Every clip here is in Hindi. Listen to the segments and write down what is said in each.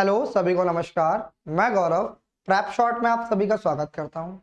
हेलो सभी को नमस्कार। मैं गौरव प्रैप शॉट में आप सभी का स्वागत करता हूं।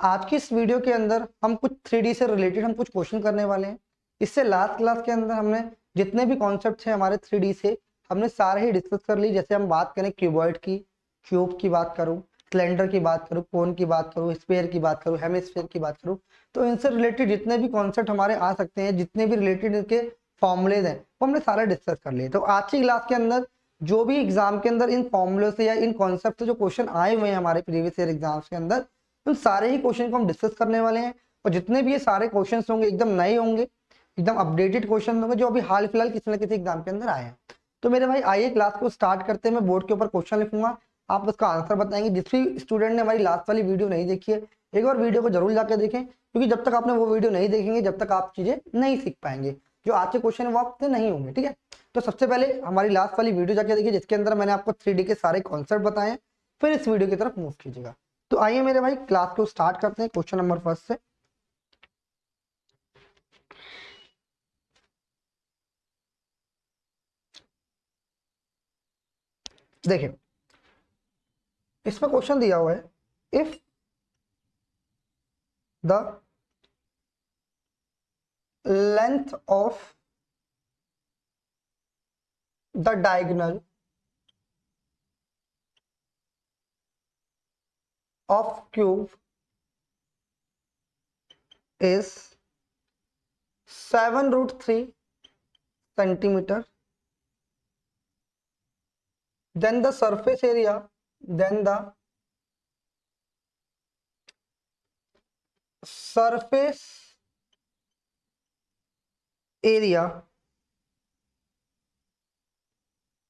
आज की इस वीडियो के अंदर हम कुछ 3D से रिलेटेड हम कुछ क्वेश्चन करने वाले हैं। इससे लास्ट क्लास के अंदर हमने जितने भी कॉन्सेप्ट थे हमारे 3D से हमने सारे ही डिस्कस कर ली। जैसे हम बात करें क्यूबॉइड की, क्यूब की बात करूँ, सिलेंडर की बात करूँ, कोन की बात करूँ, स्फीयर की बात करूँ, हेमिस्फीयर की बात करूँ, तो इनसे रिलेटेड जितने भी कॉन्सेप्ट हमारे आ सकते हैं, जितने भी रिलेटेड इनके फॉर्मुलेज हैं, वो हमने सारे डिस्कस कर लिए। तो आज की क्लास के अंदर जो भी एग्जाम के अंदर इन फॉर्मूले से या इन कॉन्सेप्ट से जो क्वेश्चन आए हुए हैं हमारे प्रीवियस ईयर एग्जाम्स के अंदर, उन सारे ही क्वेश्चन को हम डिस्कस करने वाले हैं। और जितने भी ये सारे क्वेश्चन होंगे एकदम नए होंगे, एकदम अपडेटेड क्वेश्चन होंगे, जो अभी हाल फिलहाल किसी न किसी एग्जाम के अंदर आए हैं। तो मेरे भाई आइए क्लास को स्टार्ट करते हैं। मैं बोर्ड के ऊपर क्वेश्चन लिखूंगा, आप उसका आंसर बताएंगे। जिस भी स्टूडेंट ने हमारी लास्ट वाली वीडियो नहीं देखी है, एक बार वीडियो को जरूर जाकर देखें, क्योंकि जब तक आपने वो वीडियो नहीं देखेंगे जब तक आप चीजें नहीं सीख पाएंगे। जो आज के क्वेश्चन है वो आपसे नहीं होंगे, ठीक है। तो सबसे पहले हमारी लास्ट वाली वीडियो जाके देखिए, जिसके अंदर मैंने आपको 3D के सारे कॉन्सेप्ट बताए हैं। फिर इस वीडियो की तरफ मूव कीजिएगा। तो आइए मेरे भाई क्लास को स्टार्ट करते हैं क्वेश्चन नंबर फर्स्ट से। देखिए इसमें क्वेश्चन दिया हुआ है, if the length of the diagonal of cube is 7√3 centimeter, then the surface area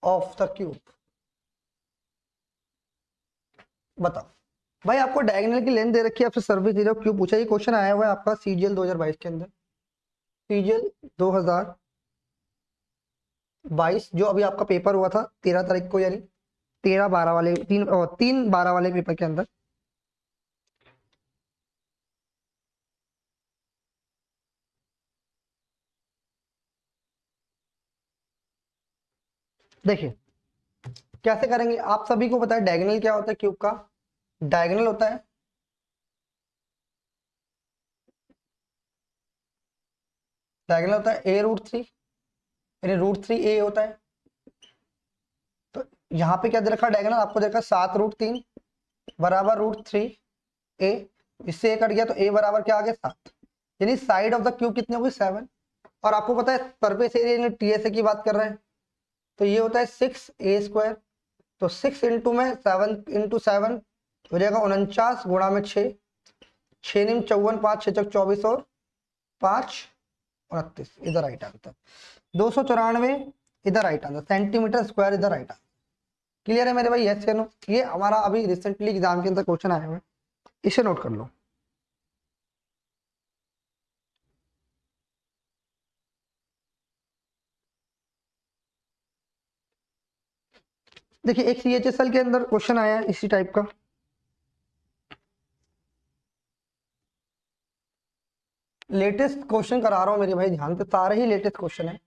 of the cube। बताओ भाई, आपको डायगोनल की लेंथ दे रखी है, आपसे सर्फेस एरिया ऑफ क्यूब पूछा। ये क्वेश्चन आया हुआ है आपका सीजीएल 2022 के अंदर। सीजीएल 2022 जो अभी आपका पेपर हुआ था 13 तारीख को, यानी 13/12 वाले 3/12 वाले पेपर के अंदर। देखिए कैसे करेंगे, आप सभी को पता है डायगोनल क्या होता है क्यूब का। डायगोनल होता है a√3, यानी √3 a होता है। तो यहाँ पे क्या दे रखा डायगोनल, आपको दे रखा 7√3 बराबर √3 a। इससे a कट गया तो a बराबर क्या आ गया 7, यानी साइड ऑफ द क्यूब कितने हो गए 7। और आपको पता है सरफेस एरिया टीएसए की बात कर रहे हैं, तो ये होता है 6a²। तो 6 इंटू में 7 हो जाएगा 49 गुणा में 6, 6 निम 54, 5 6 चक 24 और 5 29, इधर राइट आंसर 294, इधर राइट आंसर सेंटीमीटर स्क्वायर, इधर राइट आंसर। क्लियर है मेरे भाई, यस या नो। ये हमारा अभी रिसेंटली एग्जाम के अंदर क्वेश्चन आया हुआ है, इसे नोट कर लो। देखिए एक सीएचएसएल के अंदर क्वेश्चन आया है इसी टाइप का। लेटेस्ट क्वेश्चन करा रहा हूं मेरे भाई, ध्यान से, सारे ही लेटेस्ट क्वेश्चन है।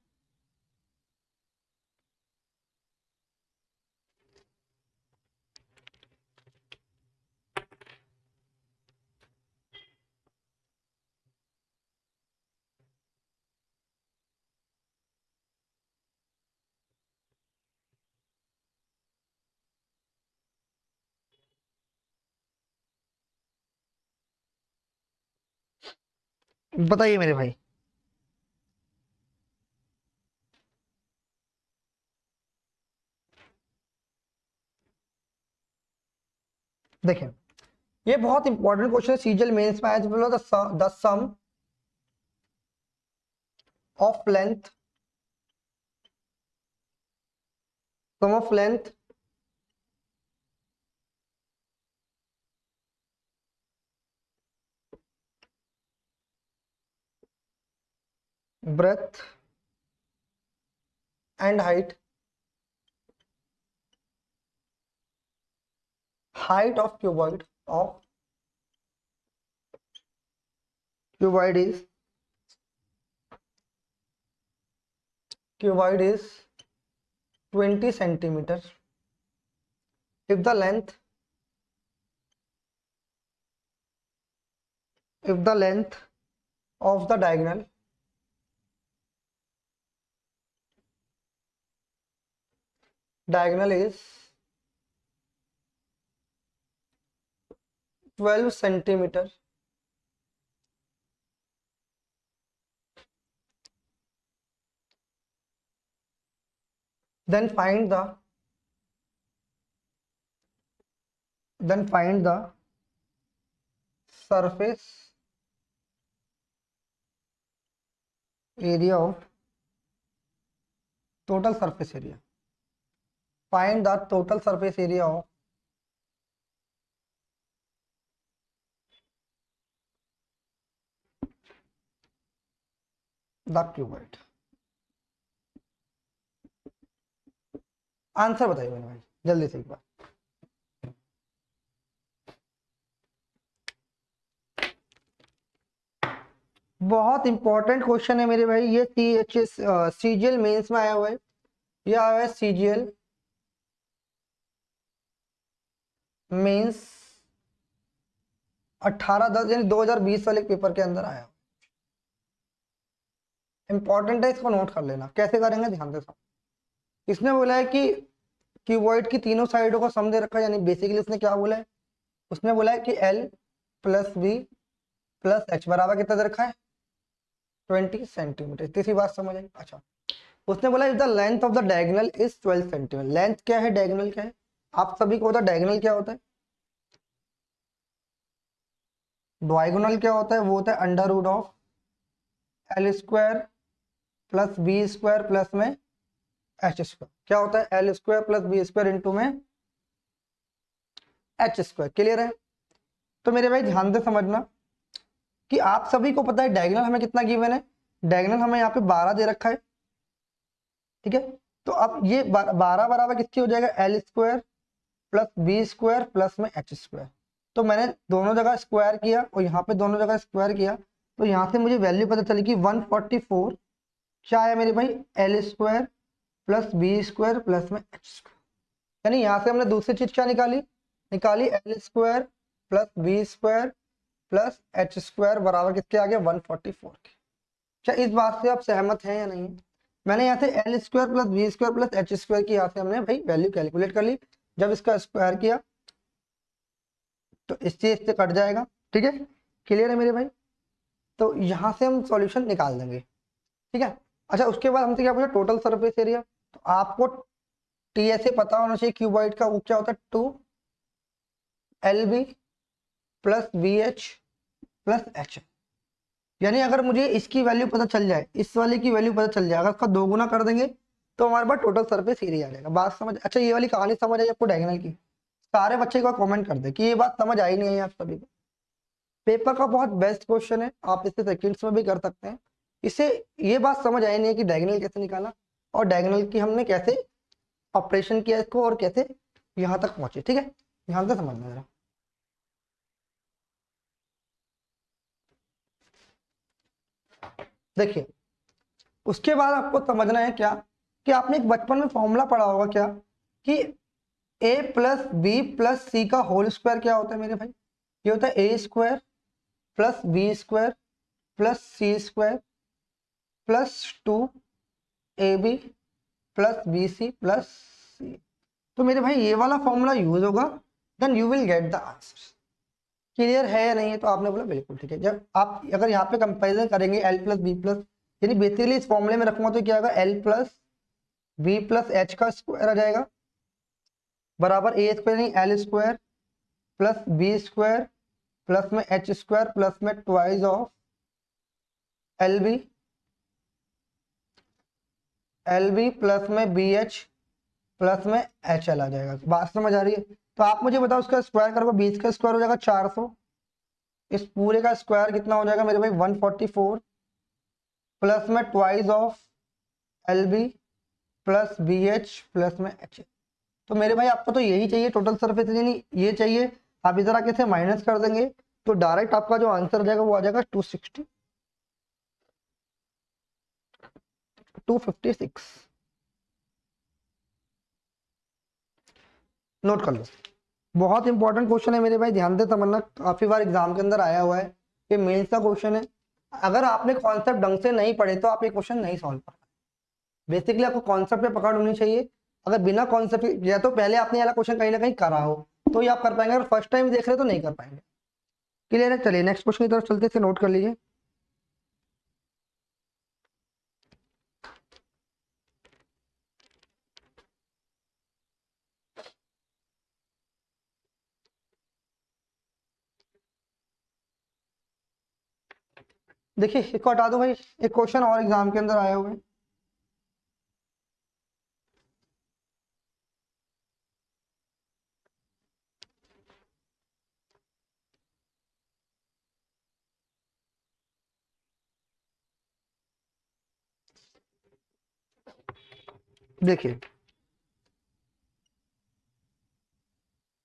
बताइए मेरे भाई। देखिए ये बहुत इंपॉर्टेंट क्वेश्चन है, सीजीएल मेंस में आया था। The sum of length, sum of length breadth and height of cuboid is 20 centimeter, if the length of the diagonal is 12 centimeter, then find the surface area of total surface area. Find the total surface area of the cuboid. Answer बताइए मेरे भाई जल्दी से एक बार। बहुत इंपॉर्टेंट क्वेश्चन है मेरे भाई, ये सीजीएल मेंस में आया हुआ है, ये आया हुआ है सीजीएल मेंस 18/10 यानी 2020 वाले पेपर के अंदर आया। इंपॉर्टेंट है, इसको नोट कर लेना। कैसे करेंगे ध्यान से। इसने बोला है कि क्यूबॉइड की तीनों साइडों का सम दे रखा है, यानी बेसिकली उसने क्या बोला है, उसने बोला है कि L + B + H बराबर कितना दे रखा है 20 सेंटीमीटर। इतनी सी बात समझ आई। अच्छा, उसने बोला if the length of the diagonal is 12 centimetre. Length क्या है, डायगोनल क्या है, आप सभी को पता है डायगोनल क्या होता है। डायगोनल क्या होता है, वो होता है under root of L² + B² plus में H²। क्या होता है L² + B² इंटू में H²। क्लियर है। तो मेरे भाई ध्यान से समझना कि आप सभी को पता है डायगोनल हमें कितना गिवन है, डायगोनल हमें यहाँ पे 12 दे रखा है, ठीक है। तो अब ये 12 बराबर किसकी हो जाएगा, L² + B² प्लस में H²। तो मैंने दोनों जगह स्क्वायर किया और यहाँ पे दोनों जगह स्क्वायर किया, तो यहाँ से मुझे वैल्यू पता चली कि 144 क्या है मेरे भाई L² + B² प्लस में H²। यानी यहाँ से हमने दूसरी चीज क्या निकाली L² + B² प्लस H² बराबर किसके आ गया 144 के। क्या इस बात से आप सहमत हैं या नहीं। मैंने यहाँ से L² + B² प्लस H² की यहाँ से हमने भाई वैल्यू कैलकुलेट कर ली। जब इसका स्क्वायर किया तो इस चीज से कट जाएगा, ठीक है। क्लियर है मेरे भाई। तो यहाँ से हम सॉल्यूशन निकाल देंगे, ठीक है। अच्छा, उसके बाद हमसे क्या पूछा, टोटल सरफेस एरिया। तो आपको टी ऐसे पता होना चाहिए क्यूबॉइड का, वो क्या होता है 2LB + BH + H। यानी अगर मुझे इसकी वैल्यू पता चल जाए, इस वाले की वैल्यू पता चल जाए, अगर उसका 2 गुना कर देंगे तो हमारे पास टोटल सरफेस एरिया आ जाएगा। बात समझ। अच्छा, ये वाली कहानी समझ आई आपको डायगोनल की। सारे बच्चे को कमेंट कर दे कि ये बात समझ आई नहीं है आप सभी को। पेपर का बहुत बेस्ट क्वेश्चन है, आप इसे सेकंड्स में भी कर सकते हैं। इसे ये बात समझ आई नहीं है कि डायगोनल कैसे निकाला और डायगोनल की हमने कैसे ऑपरेशन किया इसको और कैसे यहाँ तक पहुंचे, ठीक है। ध्यान से समझना जरा। देखिए, उसके बाद आपको समझना है क्या कि आपने एक बचपन में फॉर्मूला पढ़ा होगा क्या कि A + B + C का होल स्क्वायर क्या होता है मेरे भाई। ये होता है A² + B² + C² + 2AB + BC + C। तो मेरे भाई ये वाला फॉर्मूला यूज होगा, then you will get the answer. Clear है या नहीं है। तो आपने बोला बिल्कुल ठीक है। जब आप अगर यहाँ पे कंपैरिजन करेंगे L + B+, यानी बेसिकली इस फॉर्मूले में रखूंगा तो क्या होगा L + B + H का स्क्वायर आ जाएगा बराबर A² यानी L² + B² प्लस में H² प्लस में ट्वाइस ऑफ LB प्लस में BH प्लस में HL आ जाएगा। बात समझ आ रही है। तो आप मुझे बताओ उसका स्क्वायर करोगे, 20 का स्क्वायर हो जाएगा 400, इस पूरे का स्क्वायर कितना हो जाएगा मेरे भाई 144 प्लस में twice of LB plus BH plus में HL। तो मेरे भाई आपको तो यही चाहिए टोटल सरफेस यानी ये चाहिए। आप इधर आके से माइनस कर देंगे तो डायरेक्ट आपका जो आंसर आ जाएगा वो आ जाएगा 256। नोट कर लो, बहुत इंपॉर्टेंट क्वेश्चन है मेरे भाई, ध्यान दे तमन्ना, काफी बार एग्जाम के अंदर आया हुआ है, ये मेंस का क्वेश्चन है। अगर आपने कॉन्सेप्ट ढंग से नहीं पढ़े तो आप ये क्वेश्चन नहीं सॉल्व कर पाए। बेसिकली आपको कॉन्सेप्ट पे पकड़ होनी चाहिए। अगर बिना कॉन्सेप्ट, या तो पहले आपने वाला क्वेश्चन कहीं ना कहीं करा हो तो ये आप कर पाएंगे, अगर फर्स्ट टाइम देख रहे हो तो नहीं कर पाएंगे। क्लियर है? चलिए नेक्स्ट क्वेश्चन की तरफ चलते थे, नोट कर लीजिए। देखिए इसको हटा दो भाई, एक क्वेश्चन और एग्जाम के अंदर आया हुआ है। देखिए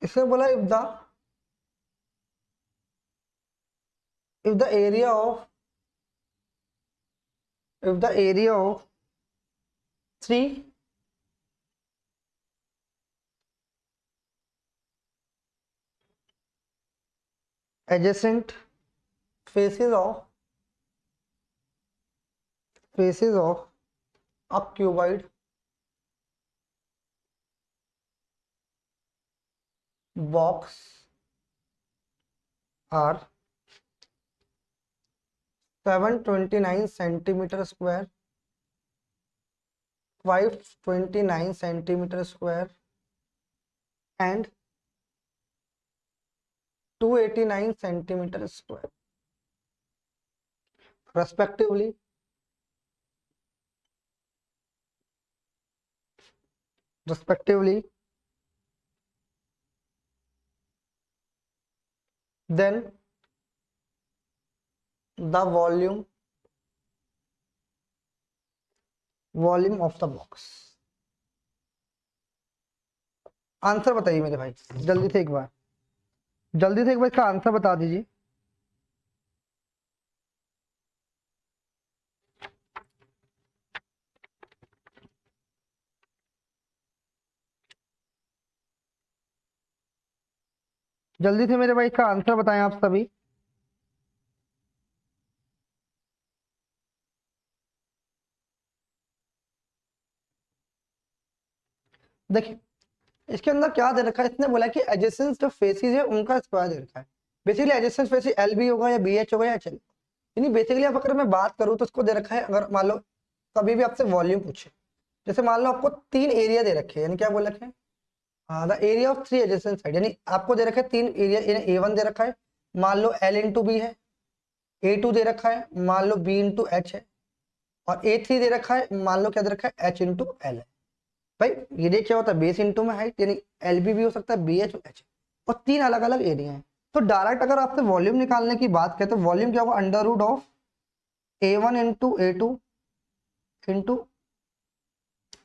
इसमें बोला if the area of if the area of three adjacent faces of a cuboid box are 729 centimeter square, 529 centimeter square and 289 centimeter square respectively, then the volume of the box। Answer बताइए मेरे भाई, जल्दी से एक बार, जल्दी से एक बार इसका आंसर बता दीजिए। जल्दी से मेरे भाई इसका आंसर बताएं आप सभी। देखिए इसके अंदर क्या दे रखा है, इसने बोला कि एडजेसेंट जो फेसेस है उनका स्क्वायर दे रखा है। Basically adjacent faces L B होगा या बी एच होगा या एच एल। यानी बेसिकली अब अगर मैं बात करूँ तो इसको दे रखा है, अगर मान लो कभी भी आपसे वॉल्यूम पूछे, जैसे मान लो आपको तीन एरिया दे रखे हैं, यानी क्या बोल रखे हैं, हाँ the area of three adjacent side, यानी आपको दे रखा है तीन एरिया, ए वन दे रखा है, मान लो एल इंटू बी है, ए टू दे रखा है, मान लो बी इंटू एच है, और ए थ्री दे रखा है, मान लो क्या दे रखा है, एच इंटू एल है। भाई ये क्या होता है, बेस इंटू में हाइट, यानी एल बी भी हो सकता है, बी एच एच, और तीन अलग अलग एरिया हैं। तो डायरेक्ट अगर आपसे वॉल्यूम निकालने की बात करें तो वॉल्यूम क्या होगा, under root of A one into A two into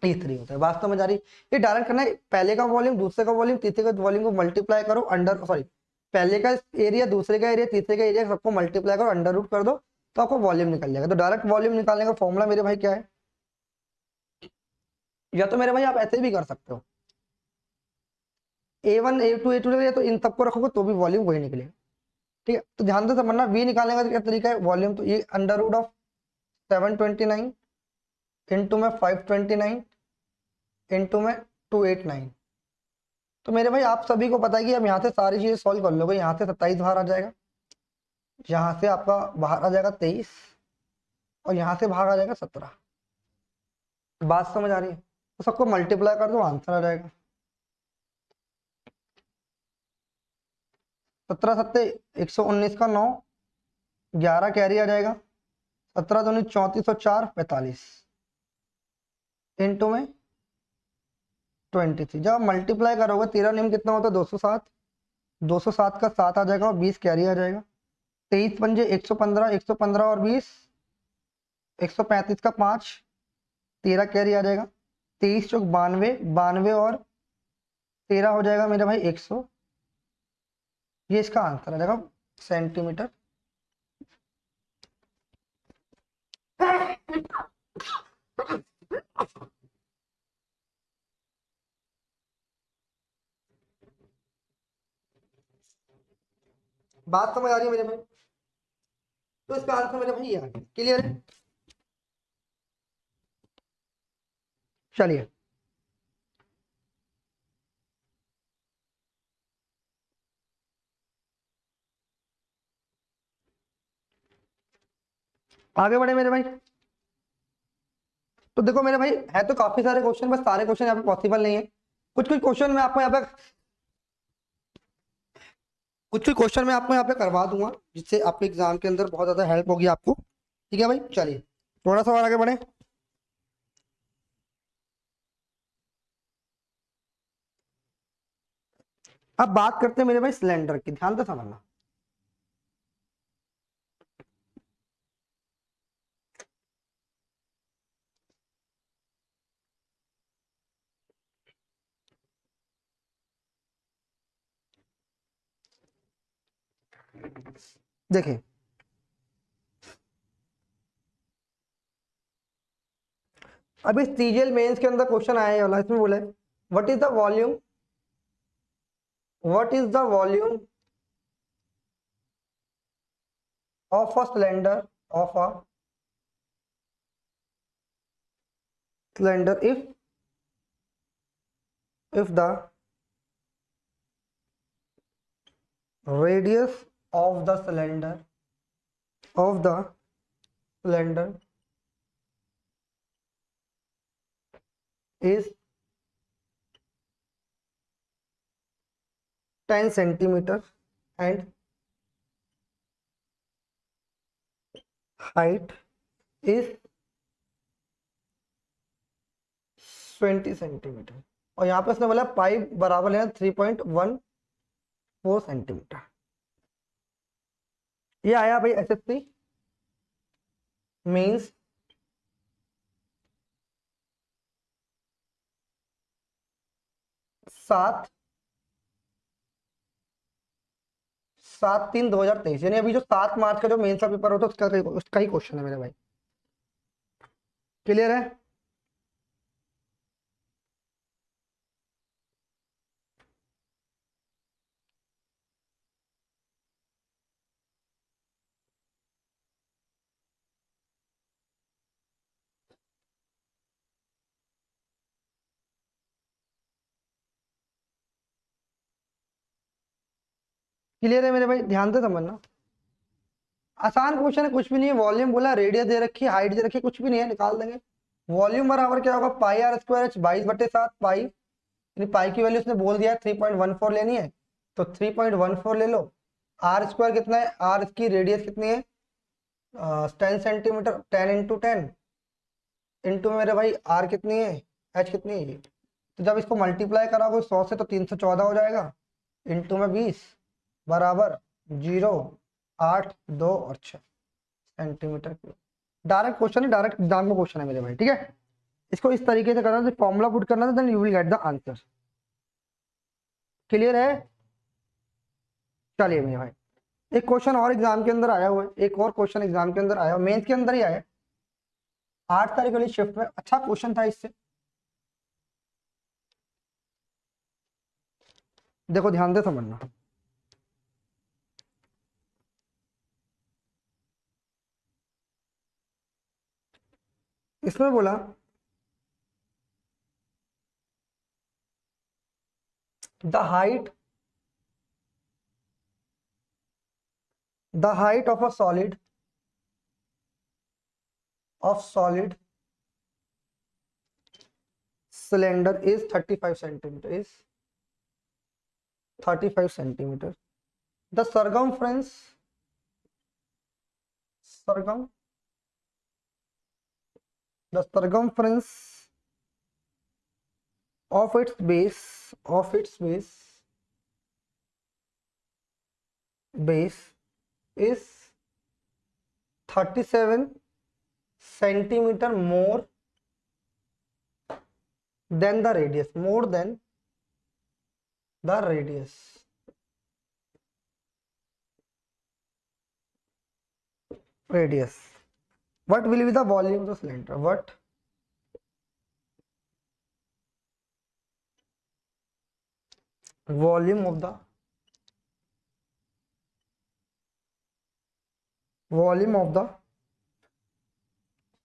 A three होता है। वास्तव में जा रही ये डायरेक्ट करना है, पहले का वॉल्यूम दूसरे का वॉल्यूम तीसरे का वॉल्यूम को मल्टीप्लाई करो, अंडर सॉरी पहले का एरिया दूसरे का एरिया तीसरे का एरिया सबको मल्टीप्लाई करो, अंडर रूट कर दो तो आपको वॉल्यूम निकल जाएगा। तो डायरेक्ट वॉल्यूम निकालने का फॉर्मूला मेरे भाई क्या है, या तो मेरे भाई आप ऐसे भी कर सकते हो, ए वन ए टू तो इन सबको रखोगे तो भी वॉल्यूम वही निकलेगा। ठीक है, तो ध्यान से समझना, वी निकालने का क्या तरीका है, वॉल्यूम तो ये अंडर रूट ऑफ 729 इंटू में 529 इंटू में 289। तो मेरे भाई आप सभी को पता है कि अब यहाँ से सारी चीजें सॉल्व कर लोगे, यहाँ से 27 बाहर आ जाएगा, यहाँ से आपका बाहर आ जाएगा 23, और यहाँ से बाहर आ जाएगा 17। बात समझ आ रही है? तो सबको मल्टीप्लाई कर दो, आंसर आ जाएगा 17 सत्ते 119 का 9, 11 कैरी आ जाएगा, 17 दूनी 34 और 4 45 इंटू में 23। जब मल्टीप्लाई करोगे 13 नियम कितना होता है, 207, 207 का 7 आ जाएगा और 20 कैरी आ जाएगा, 23 पंजे 115, 115 और 20 135 का 5, 13 कैरी आ जाएगा, 23 चौक 92, 92 और 13 हो जाएगा मेरा भाई 100। ये इसका आंसर आ जाएगा सेंटीमीटर। बात समझ आ रही है मेरे भाई? तो इसका आंसर मेरे भाई ये आ गया। क्लियर है? चलिए आगे बढ़े मेरे भाई। तो देखो मेरे भाई, है तो काफी सारे क्वेश्चन, बस सारे क्वेश्चन यहाँ पे पॉसिबल नहीं है। कुछ कुछ क्वेश्चन मैं आपको यहाँ पे कुछ कुछ क्वेश्चन मैं आपको यहाँ पे करवा दूंगा, जिससे आपके एग्जाम के अंदर बहुत ज्यादा हेल्प होगी आपको। ठीक है भाई, चलिए थोड़ा सा और आगे बढ़े। अब बात करते हैं मेरे भाई सिलेंडर की, ध्यान से समझना। देखिए, अभी सीजीएल मेंस के अंदर क्वेश्चन आया है वाला, इसमें बोले what is the volume, what is the volume of a cylinder, of a cylinder if the radius of the cylinder is 10 centimeter and height is 20 centimetre, और यहाँ पे उसने बोला पाइप बराबर है 3.14 सेंटीमीटर। ये आया भाई एसएससी मीन्स 7/3/2023, यानी अभी जो 7 मार्च का जो मेंस का पेपर होता है उसका ही क्वेश्चन है मेरे भाई। क्लियर है? क्लियर है मेरे भाई, ध्यान से समझना। आसान क्वेश्चन है, कुछ भी नहीं है। वॉल्यूम बोला, रेडियस दे रखी है, हाइट दे रखी है, कुछ भी नहीं है, निकाल देंगे। वॉल्यूम बराबर क्या होगा, पाई आर स्क्वायर एच 22/7 पाई, यानी पाई की वैल्यू उसने बोल दिया है 3.14 लेनी है, तो 3.14 ले लो। आर स्क्वायर कितना है, आर की रेडियस कितनी है 10 सेंटीमीटर, 10 × 10 इंटू मेरे भाई आर कितनी है, एच कितनी है ये। तो जब इसको मल्टीप्लाई कराओगे 100 से तो 314 हो जाएगा, इंटू में 20 बराबर 0, 8, 2 और 6 सेंटीमीटर क्यूब। डायरेक्ट क्वेश्चन है, डायरेक्ट एग्जाम में क्वेश्चन है मेरे भाई। ठीक है, इसको इस तरीके से करना, फॉर्मूला पुट करना था, then you will get the answer. Clear है? चलिए मेरे भाई, एक क्वेश्चन और एग्जाम के अंदर आया हुआ है, एक और क्वेश्चन एग्जाम के अंदर आया हुआ, मेंस के अंदर ही आया, 8 तारीख वाली शिफ्ट में। अच्छा क्वेश्चन था इससे, देखो ध्यान से समझना। इसमें बोला the height of a solid cylinder is 35 centimeter, 35 centimeter. The circum the circumference of its base is 37 centimeter more than the radius. What will be the volume of the cylinder? What volume of the volume of the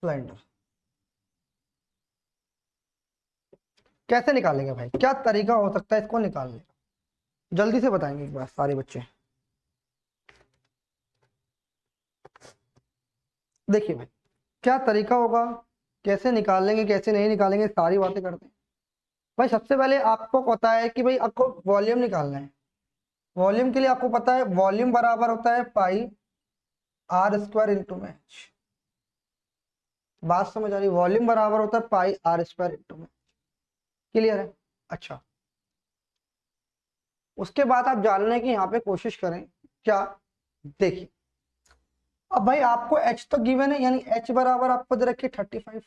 cylinder. कैसे निकालेंगे भाई, क्या तरीका हो सकता है इसको निकालने का, जल्दी से बताएंगे एक बार सारे बच्चे। देखिए भाई, क्या तरीका होगा, कैसे निकालेंगे कैसे नहीं निकालेंगे, सारी बातें करते हैं। भाई सबसे पहले आपको पता है कि भाई आपको वॉल्यूम निकालना है। वॉल्यूम के लिए आपको पता है वॉल्यूम बराबर होता है पाई आर स्क्वायर इंटू में एच। बात समझ आ रही, वॉल्यूम बराबर होता है पाई आर स्क्वायर इंटू में। क्लियर है? अच्छा, उसके बाद आप जानने की यहाँ पे कोशिश करें क्या, देखिए अब भाई आपको एच तो गिवन है, यानी एच बराबर आपको दे रखी 35।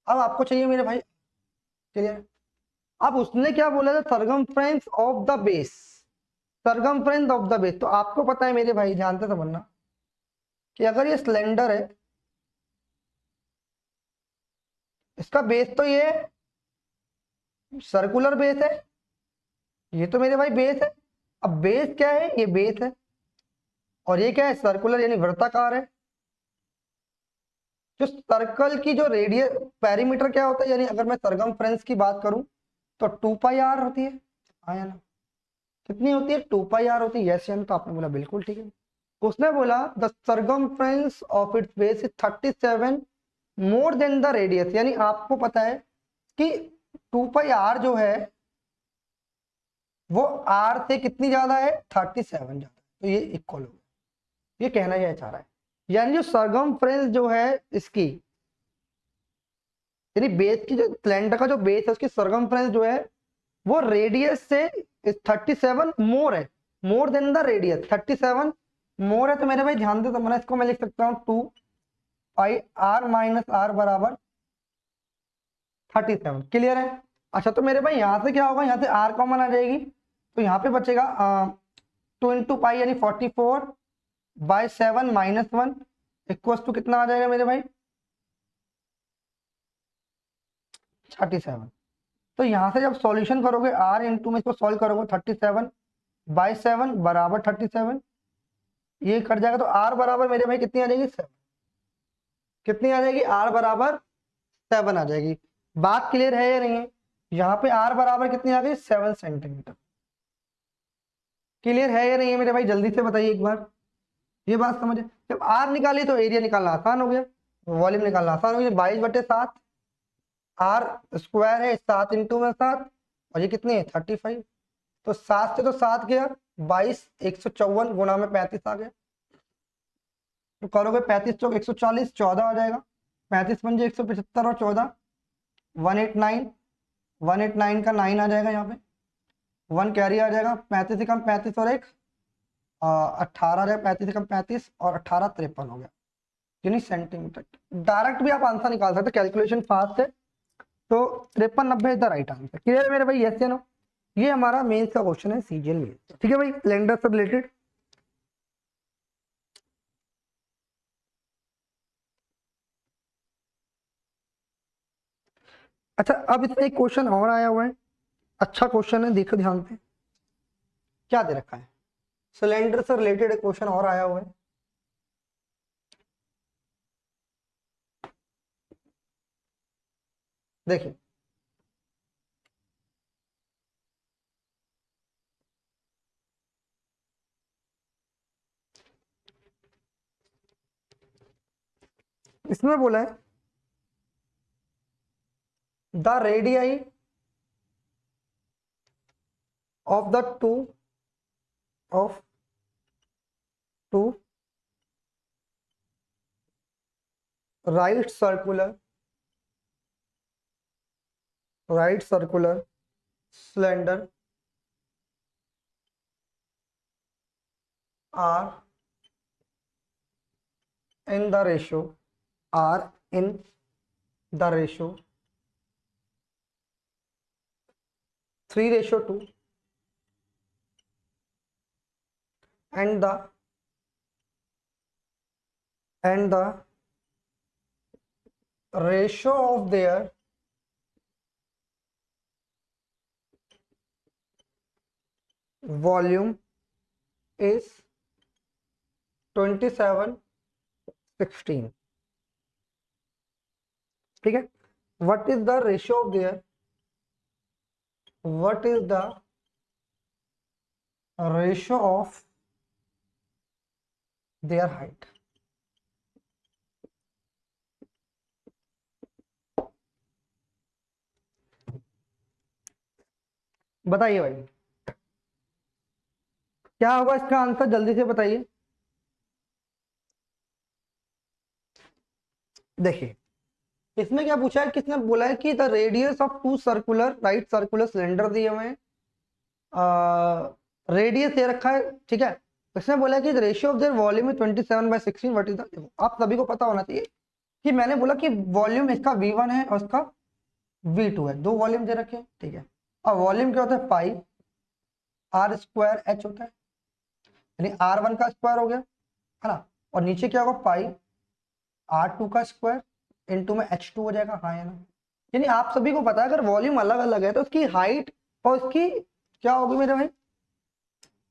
अब आपको चाहिए मेरे भाई, क्लियर। अब उसने क्या बोला था, circumference of the base, circumference of the base. तो आपको पता है मेरे भाई, जानते समझना कि अगर ये सिलेंडर है, इसका बेस तो ये सर्कुलर बेस है, ये तो मेरे भाई बेस है। अब बेस क्या है, ये बेस है, और ये क्या है, सर्कुलर यानी वृत्ताकार है। जो सर्कल की जो रेडियस पेरीमीटर क्या होता है, यानी अगर मैं सरकमफ्रेंस की बात करूं तो 2 पाई आर होती है। आया ना, कितनी होती है, 2 पाई आर होती है। यस या नो, तो आपने बोला बिल्कुल ठीक है। उसने बोला the circumference of its base is 37 more than the radius, यानी आपको पता है कि 2 पाई आर जो है वो आर से कितनी ज्यादा है, 37 ज्यादा, तो ये इक्वल हो गया। ये कहना यह चाह रहा है, यानी जो सरकमफ्रेंस जो है इसकी, यानी बेस की जो सिलेंडर का जो बेस है उसकी सरकमफ्रेंस जो है वो रेडियस से 37 मोर है, मोर देन द रेडियस 37 मोर है। तो मेरे भाई ध्यान दे, तो मैं इसको मैं लिख सकता हूँ 2 पाई आर - आर बराबर 37। क्लियर है? अच्छा, तो मेरे भाई यहाँ से क्या होगा, यहाँ से आर कॉमन आ जाएगी, तो यहाँ पे बचेगा 2 × पाई यानी 44/7 - 1 इक्वल टू कितना आ जाएगा मेरे भाई, 37। तो यहाँ से जब सॉल्यूशन करोगे आर इंटू में इसको सॉल्व करोगे 37/7 बराबर 37, ये कट जाएगा, तो आर बराबर मेरे भाई कितनी आ जाएगी, 7। कितनी आ जाएगी, आर बराबर 7 आ जाएगी। बात क्लियर है या नहीं है? यहाँ पे आर बराबर कितनी आ गई, 7 सेंटीमीटर। क्लियर है या नहीं है मेरे भाई, जल्दी से बताइए एक बार। ये बात समझे, जब आर निकाली तो एरिया निकालना आसान हो गया, वॉल्यूम निकालना आसान हो गया। 22/7 आर स्क्वायर है, 7 इंटू में 7, और ये कितनी है, 35। तो 7 से तो 7 गया, 22, 154 गुणा में 35 आ गया। तो करोगे 35 चौक 140, 14 आ जाएगा। 35 पंजे 175 और 14 189, 189 का 9 आ जाएगा, यहाँ पे 1 कैरी आ जाएगा। 35 से कम 35 और 1 18 आ जाएगा, 35 से कम 35 और 18 53 हो गया, यानी सेंटीमीटर। डायरेक्ट भी आप आंसर निकाल सकते, कैलकुलेशन फास्ट है। तो 5390 is the right answer. Clear है मेरे भाई, यस या नो? ये हमारा मेंस का क्वेश्चन है, सीजीएल में। ठीक है भाई, सिलेंडर से रिलेटेड। अच्छा, अब इसमें एक क्वेश्चन और आया हुआ है, अच्छा क्वेश्चन है, देखो ध्यान से क्या दे रखा है। सिलेंडर से रिलेटेड एक क्वेश्चन और आया हुआ है, देखिए। इसमें बोला है the radii of the of two right circular cylinder are in the ratio are in the ratio 3:2 and the ratio of their volume is 27 16। ठीक है, what is the ratio of their, what is the ratio of their height. बताइए भाई क्या होगा इसका आंसर, जल्दी से बताइए। देखिए इसमें क्या पूछा है, किसने बोला है कि the radius of two circular right circular cylinder दिए हुए हैं, रेडियस दे रखा है। ठीक है, इसने बोला है कि ratio of their volume is 27/16। What is the, आप सभी को पता होना चाहिए कि मैंने बोला कि वॉल्यूम इसका V1 है और इसका V2 है, दो वॉल्यूम दे रखे हैं। ठीक है, और वॉल्यूम क्या होता है, पाई R स्क्वायर H होता है, यानी R1 का स्क्वायर हो गया, है ना, और नीचे क्या होगा, पाई R2 का स्क्वायर इनटू में H2 हो जाएगा, हाँ या ना। यानी आप सभी को पता है अगर वॉल्यूम अलग अलग है तो उसकी हाइट और उसकी क्या होगी मेरे भाई,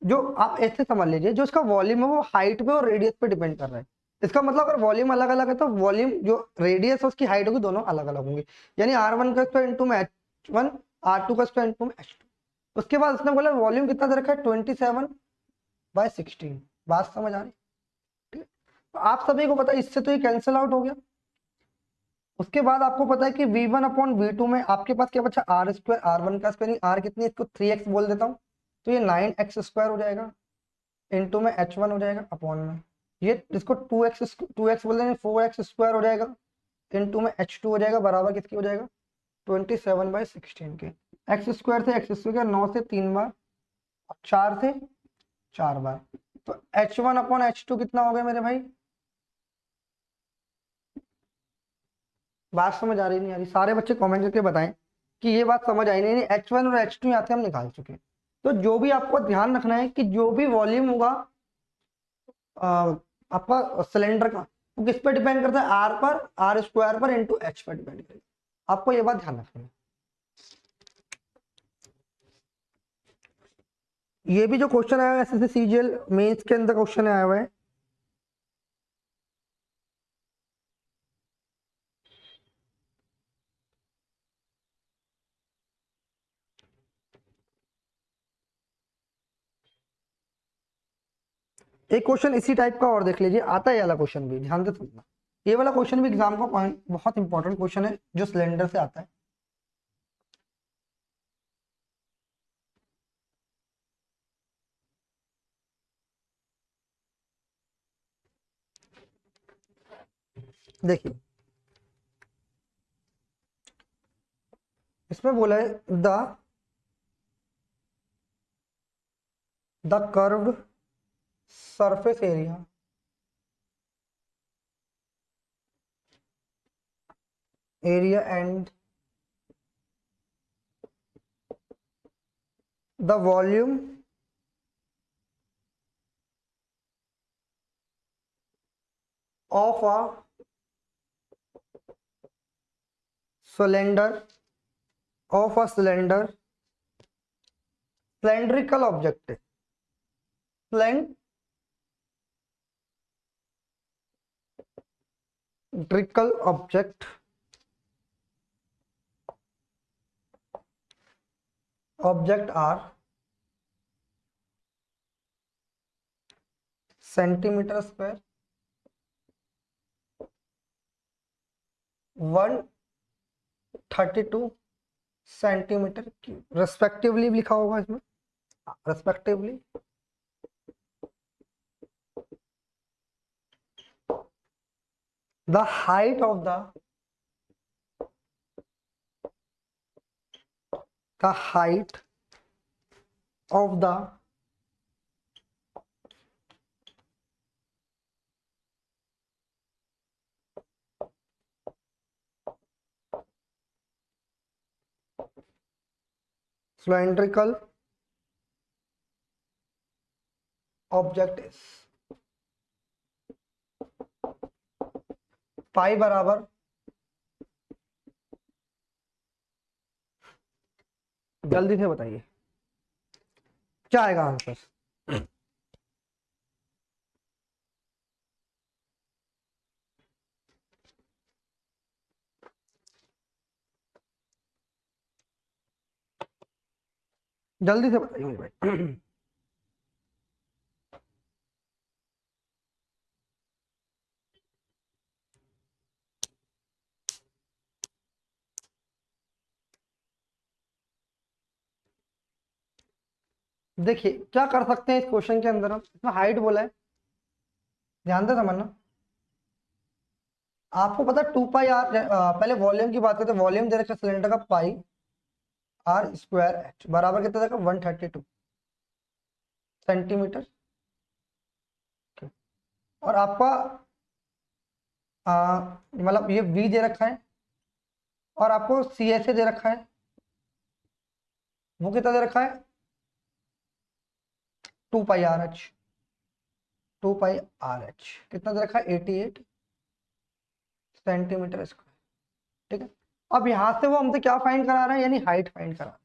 जो आप ऐसे समझ लीजिए जो उसका वॉल्यूम है वो हाइट पे और रेडियस पे डिपेंड कर रहा है। इसका मतलब अगर वॉल्यूम अलग अलग है तो वॉल्यूम जो रेडियस है उसकी हाइट होगी, दोनों अलग अलग होंगी। यानी R1 का स्क्वायर इंटू में H1, R2 का स्क्वायर इंटू में H2। उसके बाद उसने बोला वॉल्यूम कितना दे रखा है, 27/16। बात समझ आ रही, ठीक है, तो आप सभी को पता है इससे तो ये कैंसिल आउट हो गया। उसके बाद आपको पता है कि V1/V2 में आपके पास क्या बचा, R स्क्वायर, R1 का स्क्वायर, R कितनी, इसको 3x बोल देता हूँ, तो ये 9x स्क्वायर हो जाएगा, इनटू में H1 हो जाएगा अपॉन में ये, इसको 2x बोल देंगे, 4x स्क्वायर हो जाएगा, इनटू में H2 हो जाएगा, बराबर किसकी हो जाएगा, 27/16 के। एक्स स्क्वायर से एक्स स्क्वायर 9 से 3 बार, 4 से 4 बार, तो H1/H2 कितना हो गया मेरे भाई। बात समझ आ रही नहीं आ रही, सारे बच्चे कमेंट करके बताएं कि ये बात समझ आई नहीं। H1 और H2 यहाँ से हम निकाल चुके हैं। तो जो भी आपको ध्यान रखना है कि जो भी वॉल्यूम होगा आपका सिलेंडर का, वो किस पर डिपेंड करता है, आर पर, R स्क्वायर पर इंटू H पर डिपेंड करेगा। आपको ये बात ध्यान रखनी है। ये भी जो क्वेश्चन आया है एसएससी सीजीएल मेंस के अंदर क्वेश्चन आया हुआ है, एक क्वेश्चन इसी टाइप का और देख लीजिए, आता है ये वाला क्वेश्चन भी, ध्यान से सुनना। ये वाला क्वेश्चन भी एग्जाम का पॉइंट बहुत इंपॉर्टेंट क्वेश्चन है जो सिलेंडर से आता है। देखिए इसमें बोला है the curved surface area and the volume of a cylinder cylindrical object, cylindrical object are centimetre square, 132 centimetre cube respectively लिखा होगा इसमें, respectively. The height of the cylindrical object is, pi बराबर, जल्दी से बताइए क्या आएगा आंसर। जल्दी से बताइए मुझे भाई। देखिए क्या कर सकते हैं इस क्वेश्चन के अंदर, हम इसमें हाइट बोला है, ध्यान से समझना। आपको पता है 2 पाई आर, पहले वॉल्यूम की बात करते हैं। वॉल्यूम दे रखा सिलेंडर का पाई आर स्क्वायर एच बराबर कितना देखा 132 सेंटीमीटर। और आपका मतलब ये वी दे रखा है, और आपको सी एस ए दे रखा है, वो कितना दे रखा है 2 पाई आर एच। 2 पाई आर एच कितना दे रखा है 88 सेंटीमीटर स्क्वायर। ठीक है, अब यहां से वो हमसे क्या फाइंड करा रहा है, यानी हाइट फाइंड करा,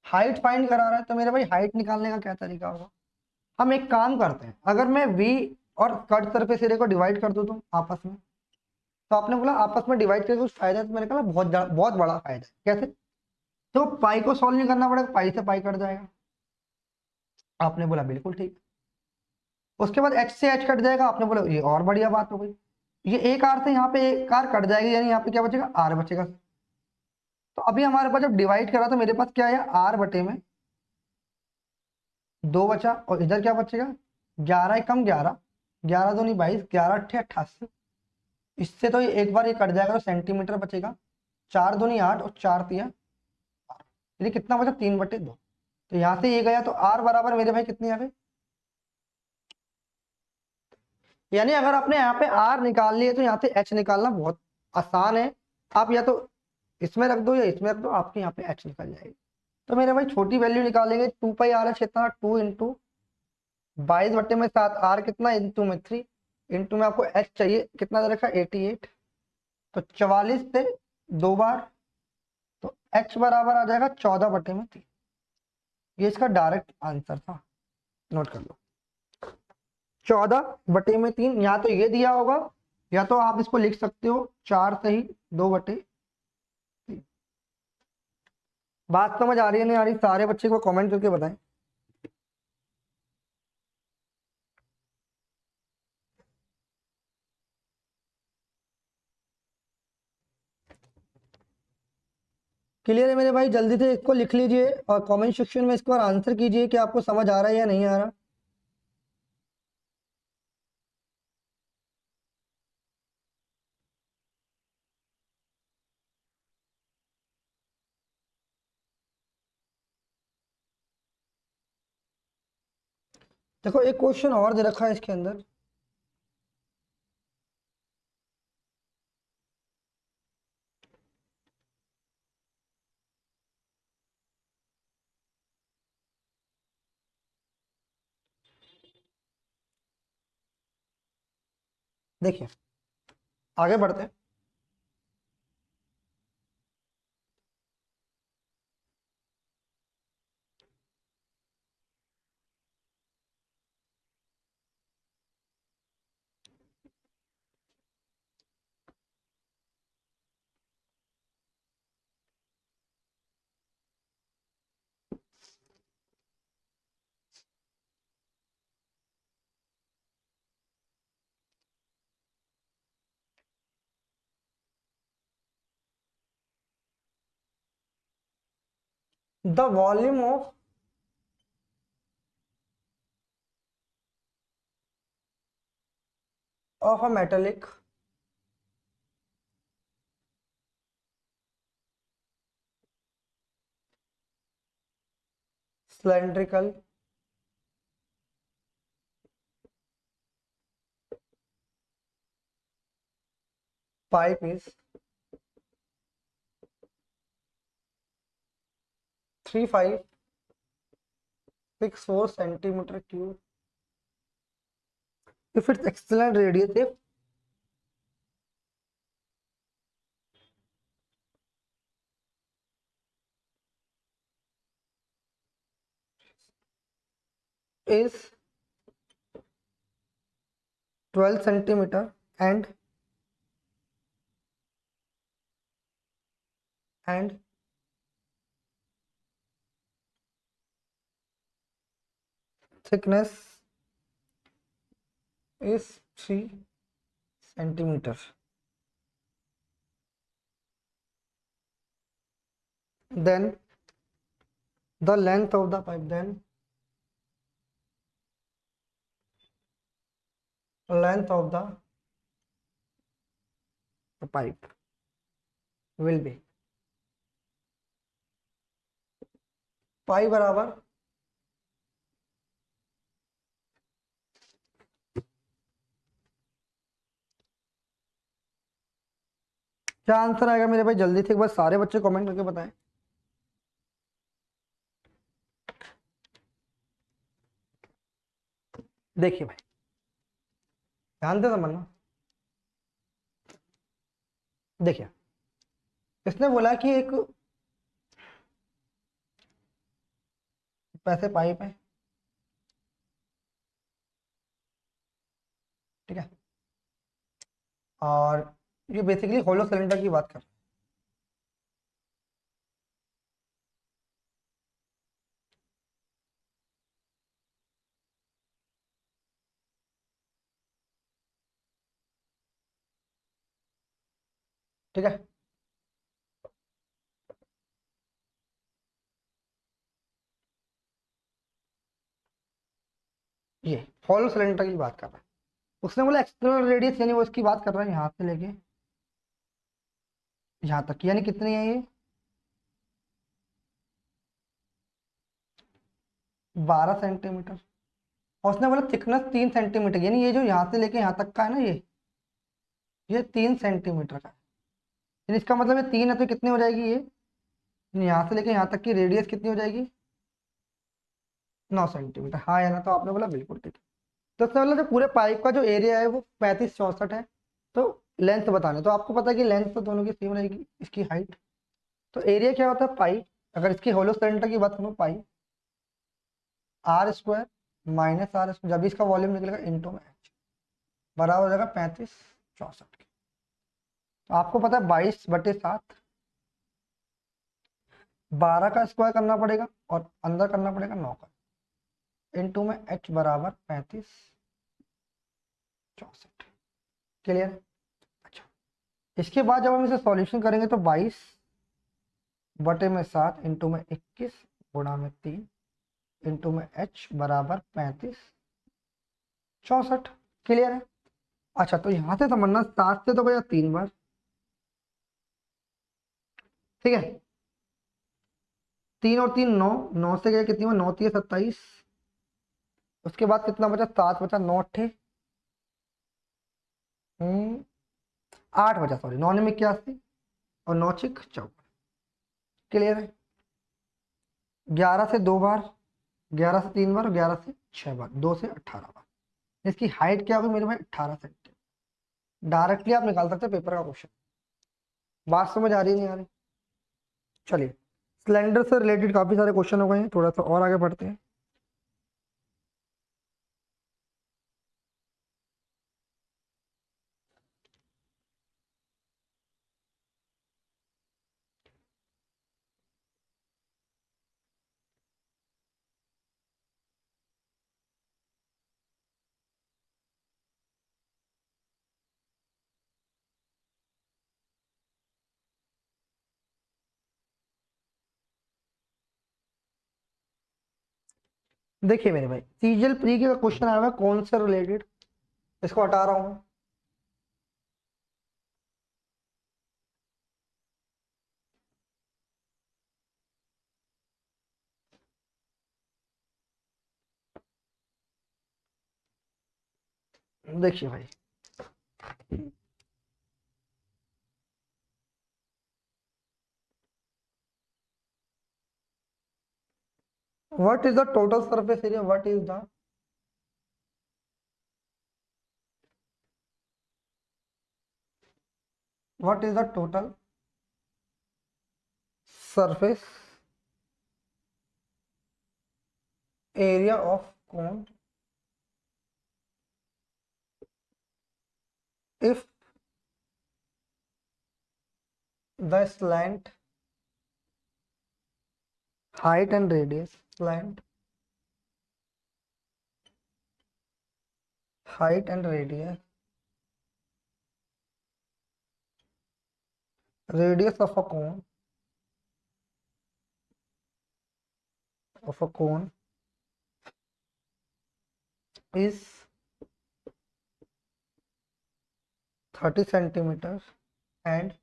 हाइट फाइंड करा रहा है। तो मेरे भाई हाइट निकालने का क्या तरीका होगा, हम एक काम करते हैं। अगर मैं वी और कट सरफेस एरिया को डिवाइड कर दूं तो आपस में, तो आपने बोला आपस में डिवाइड करके कुछ फायदा है, तो मैंने कहा बहुत बड़ा फायदा है। कैसे, तो पाई को सॉल्व नहीं करना पड़ेगा, पाई से पाई कट जाएगा। आपने बोला बिल्कुल ठीक। उसके बाद एच से एच कट जाएगा, आपने बोला ये और बढ़िया बात हो गई। ये एक आर से यहाँ पे एक आर कट जाएगी, यानी यहाँ पे क्या बचेगा आर बचेगा। तो अभी हमारे पास जब डिवाइड करा तो मेरे पास क्या है आर बटे में 2 बचा, और इधर क्या बचेगा 11 कम 11, 11 दूनी 22, 11 अट्ठे 88। इससे तो ये एक बार ये कट जाएगा तो सेंटीमीटर बचेगा। 4 दूनी 8 और 4 तिया, ये कितना बचा 3/2। तो यहाँ से ये गया तो आर बराबर मेरे भाई कितनी आ गई, यानी अगर आपने यहाँ पे आर निकाल लिए तो यहाँ से एच निकालना बहुत आसान है। आप या तो इसमें रख दो या इसमें रख दो, आपके यहाँ पे एच निकल जाएगी। तो मेरे भाई छोटी वैल्यू निकालेंगे, 2 पाई आर एच कितना 2 × 22/7, आर कितना इंटू में 3, इंटू में आपको एच चाहिए कितना दे रखा 88, तो 44 से 2 बार, तो एच बराबर आ जाएगा 14/3। ये इसका डायरेक्ट आंसर था, नोट कर लो। 14/3, या तो ये दिया होगा या तो आप इसको लिख सकते हो 4 सही 2/3। बात समझ आ रही है नहीं आ रही, सारे बच्चे को कमेंट करके बताएं। क्लियर है मेरे भाई, जल्दी से इसको लिख लीजिए और कमेंट सेक्शन में इसको आंसर कीजिए कि आपको समझ आ रहा है या नहीं आ रहा। देखो एक क्वेश्चन और दे रखा है इसके अंदर, देखिए आगे बढ़ते हैं। The volume of a metallic cylindrical pipe is 3564 centimeter cube if its external radius is 12 centimeter and and thickness is 3 centimeter. Then the length of the pipe, then length of the pipe will be पाई बराबर क्या आंसर आएगा मेरे भाई? जल्दी से एक बार सारे बच्चे कमेंट करके बताएं। देखिए भाई, ध्यान दे समझना। देखिए, इसने बोला कि एक पैसे पाइप है, ठीक है, और ये बेसिकली होलो सिलेंडर की बात कर रहा है। ठीक है, ये होलो सिलेंडर की बात कर रहा है। उसने बोला एक्सटर्नल रेडियस, यानी वो इसकी बात कर रहा है यहाँ से लेके यहाँ तक, यानी कितनी है ये? 12 सेंटीमीटर। और उसने बोला थिकनेस 3 सेंटीमीटर, यानी ये जो यहाँ से लेके यहाँ तक का है ना, ये 3 सेंटीमीटर का है। यानी इसका मतलब ये 3 है तो कितनी हो जाएगी ये? यहाँ से लेके यहाँ तक की रेडियस कितनी हो जाएगी? 9 सेंटीमीटर। हाँ या ना? तो आपने बोला बिल्कुल ठीक है। तो उसने बोला जो पूरे पाइप का जो एरिया है वो 3564 है, तो लेंथ बताने, तो आपको पता है कि लेंथ तो दोनों की सेम रहेगी, इसकी हाइट। तो एरिया क्या होता है? पाई। अगर इसकी होलो सिलेंडर की बात करूँ, pi r square minus r square, जब भी इसका वॉल्यूम निकलेगा इंटू में एच, बराबर हो जाएगा 3564 के। तो आपको पता है 22/7, 12 का स्क्वायर करना पड़ेगा और अंदर करना पड़ेगा 9 का, इंटू में एच बराबर 3564। क्लियर? अच्छा, इसके बाद जब हम इसे सॉल्यूशन करेंगे तो 22/7 इंटू में 21 गुणा में 3 इंटू में एच बराबर 3564। क्लियर है? अच्छा, तो यहां से समझना, 7 से तो भैया 3 बार, ठीक है, 3 और 3 9, 9 से गया कितनी में? 9 3 27। उसके बाद कितना बचा? 7 बचा, 9 8 8 बचा, सॉरी, 9 में 81 और 9 6 54। क्लियर है? 11 से 2 बार, 11 से 3 बार और 11 से 6 बार, 2 से 18 बार। इसकी हाइट क्या होगी मेरे भाई? 18 सेंटीमीटर। डायरेक्टली आप निकाल सकते हैं पेपर का क्वेश्चन। बात समझ आ रही नहीं आ रही? चलिए, सिलेंडर से रिलेटेड काफी सारे क्वेश्चन हो गए हैं, थोड़ा सा और आगे बढ़ते हैं। देखिए मेरे भाई, सीजीएल प्री का क्वेश्चन आया हुआ है कौन से रिलेटेड, इसको हटा रहा हूं। देखिए भाई, what is the total surface area, what is the what is the total surface area of cone if the slant height and radius slant, height and radius of a cone is 30 centimeters and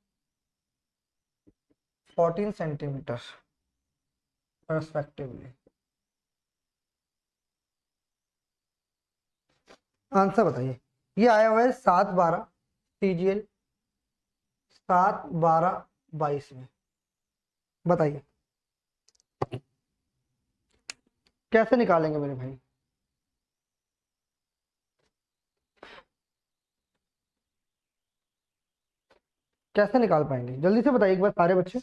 14 centimeters respectively. Answer बताइए। ये आया हुआ है 7/12 CGL 7/12/22 में। बताइए कैसे निकालेंगे मेरे भाई? कैसे निकाल पाएंगे जल्दी से बताइए एक बार सारे बच्चे।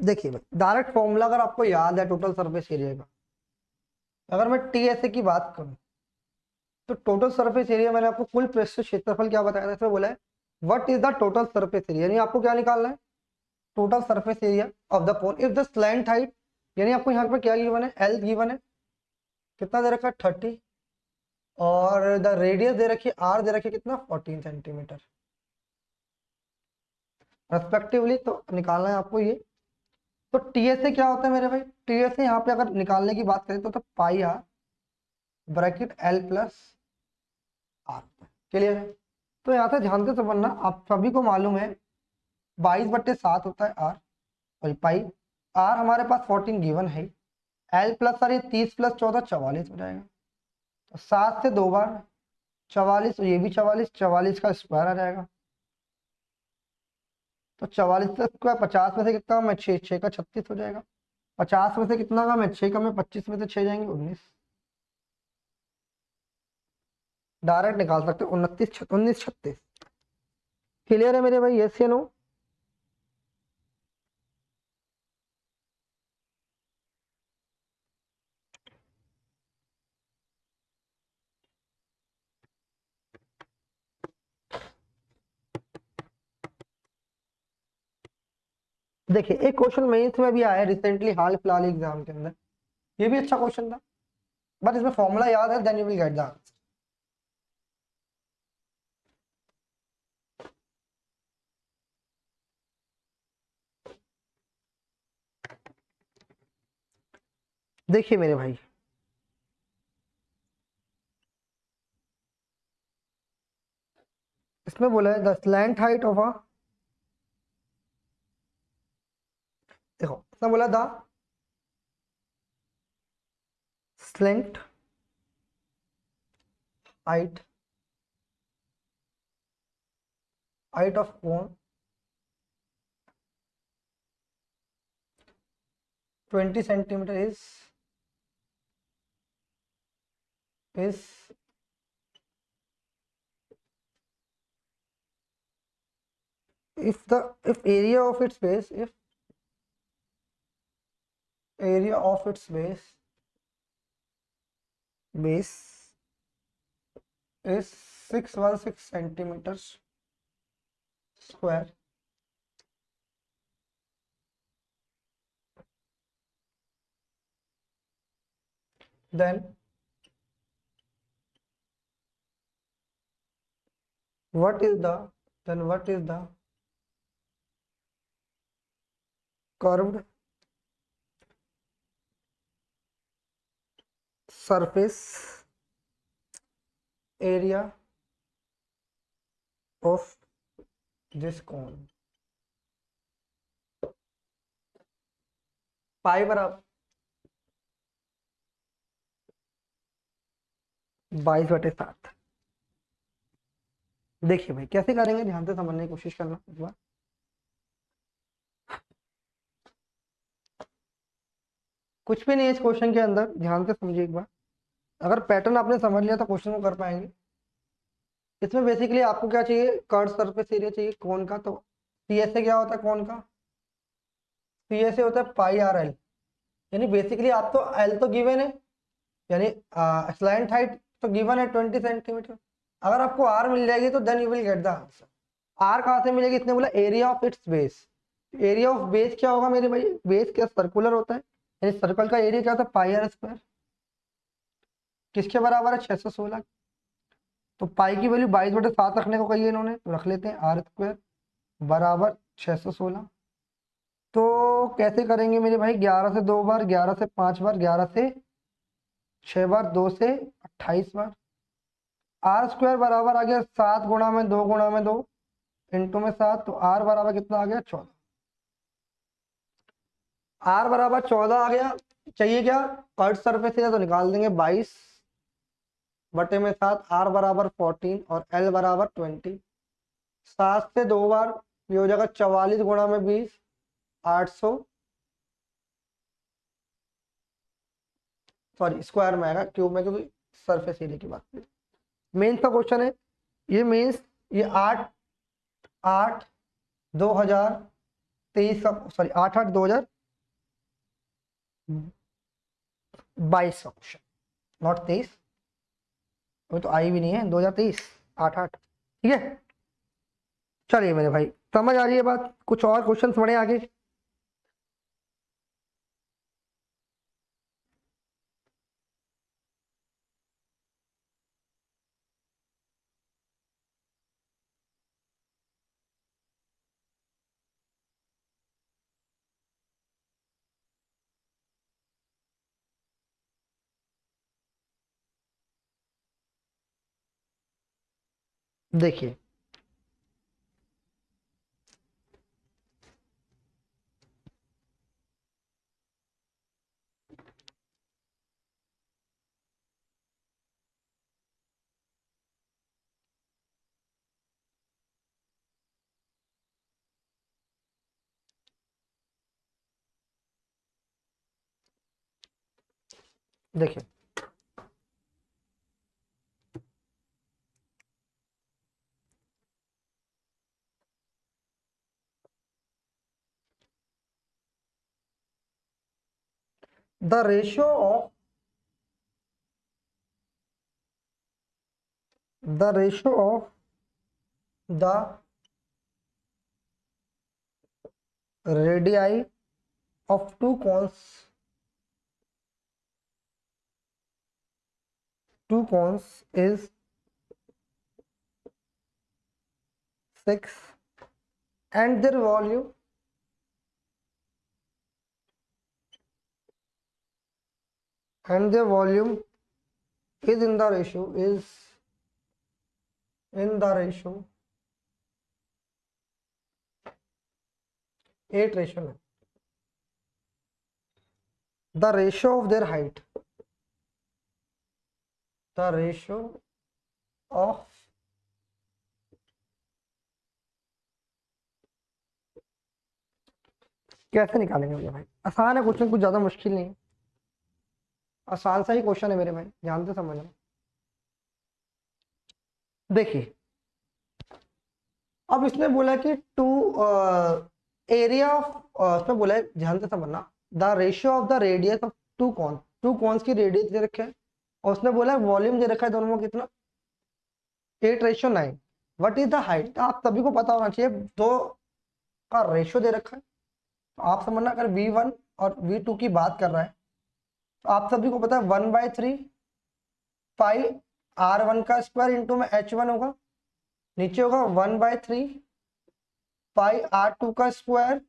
देखिए भाई डायरेक्ट फॉर्मूला अगर आपको याद है टोटल सरफेस एरिया का, अगर मैं टीएसए की बात करूं तो टोटल सरफेस एरिया मैंने आपको कुल पृष्ठ क्षेत्रफल क्या बताया था, इसमें बोला है what is the total surface area, यानी आपको क्या निकालना है total surface area of the cone if the slant height, यानी आपको यहाँ पर क्या गिवन है एल गिवन है, कितना दे रखा है 30, और द रेडियस दे रखी है आर दे रखी है कितना 14 सेंटीमीटर रेस्पेक्टिवली, तो निकालना है आपको ये। तो टीएसए क्या होता है मेरे भाई, टीएसए यहाँ पे अगर निकालने की बात करें तो pi r bracket L plus r, clear है। तो यहाँ से ध्यान से समझना, आप सभी को मालूम है 22/7 होता है आर, और पाई आर हमारे पास 14 गिवन है, एल प्लस आर ये 30 + 14 44 हो जाएगा, तो 7 से 2 बार 44, ये भी 44, 44 का स्क्वायर आ जाएगा, तो 44 का स्क्वायर 50 में से कितना मैं 6, 6 का 36 हो जाएगा, 50 में से कितना का मैं 6 का मैं 25 में से 6 जाएंगे 19, डायरेक्ट निकाल सकते 29 19 36। क्लियर है मेरे भाई, यस या नो? देखिए एक क्वेश्चन मेंस में भी आया रिसेंटली हाल फिलहाल एग्जाम के अंदर, ये भी अच्छा क्वेश्चन था, बट इसमें फॉर्मूला याद है then you will get the answer. देखिए मेरे भाई इसमें बोला है the slant height of a, देखो इसमें बोला the slant height height of cone 20 centimetre is if area of its base, if area of its base is 616 centimeters square, then what is the curved surface area of this cone? पाई बराबर 22/7। देखिए भाई कैसे करेंगे, ध्यान से समझने की कोशिश करना एक बार। कुछ भी नहीं है इस क्वेश्चन के अंदर, ध्यान से समझिए एक बार, अगर पैटर्न आपने समझ लिया तो क्वेश्चन को कर पाएंगे। इसमें बेसिकली आपको क्या चाहिए, कर्व सरफेस एरिया चाहिए कोन का, तो सीएसए क्या होता है कोन का, सीएसए होता है पाई आर एल, यानी बेसिकली आप तो एल तो गिवन है, यानी स्लैंट हाइट तो गिवन है 20 सेंटीमीटर। अगर आपको आर मिल जाएगी तो then you will get the answer. R कहाँ से मिलेगी? इसने बोला area of its base. Area of base क्या होगा मेरे भाई? बेस क्या सर्कुलर होता है, यानी सर्कल का एरिया क्या होता है? पाई आर स्क्वायर। किसके बराबर है? 616। तो पाई की वैल्यू 22/7 रखने को कही है इन्होंने, तो रख लेते हैं आर स्क्वायर बराबर 616। तो कैसे करेंगे मेरे भाई? 11 से 2 बार, 11 से 5 बार, 11 से 6 बार, 2 से 28 बार। आर स्क्वायर बराबर आ गया 7 गुणा में 2 गुणा में 2 इंटू में 7, तो आर बराबर कितना आ गया? 14। आर बराबर 14 आ गया। चाहिए क्या? कर्व सरफेस एरिया, तो निकाल देंगे 22/7। आर बराबर 14 और एल बराबर 20। 7 से 2 बार, ये हो जाएगा 44 गुणा में 20, 800, सॉरी स्क्वायर में आएगा, क्यूब में, क्योंकि सरफेस एरिया की बात करें। मेंस का क्वेश्चन है ये। मेंस ये 8/8/2023 का, सॉरी 8/8/2022 का क्वेश्चन, नॉट 23। अभी तो आई भी नहीं है 2023, 8/8। ठीक है, चलिए मेरे भाई समझ आ रही है बात। कुछ और क्वेश्चन बढ़े आगे। देखिए देखिए the ratio of the ratio of the radii of two cones is 6 and their volume is in the ratio 8:9। the ratio of their height the ratio of कैसे निकालेंगे मेरे भाई? आसान है क्वेश्चन, कुछ ज्यादा मुश्किल नहीं है, आसान सा ही क्वेश्चन है मेरे भाई, ध्यान से समझना। देखिए अब इसने बोला कि टू एरिया ऑफ, इसमें बोला है ध्यान से समझना, the ratio of the radius of two cones की रेडियस दे रखे हैं, और उसने बोला है वॉल्यूम दे रखा है दोनों में कितना? 8:9। What is the height? आप सभी को पता होना चाहिए, दो का रेशियो दे रखा है, तो आप समझना अगर V1 और V2 की बात कर रहा है, तो आप सभी को पता है 1/3 पाई R1 का स्क्वायर इंटू में H1 होगा, नीचे होगा 1/3 पाई R2 का स्क्वायर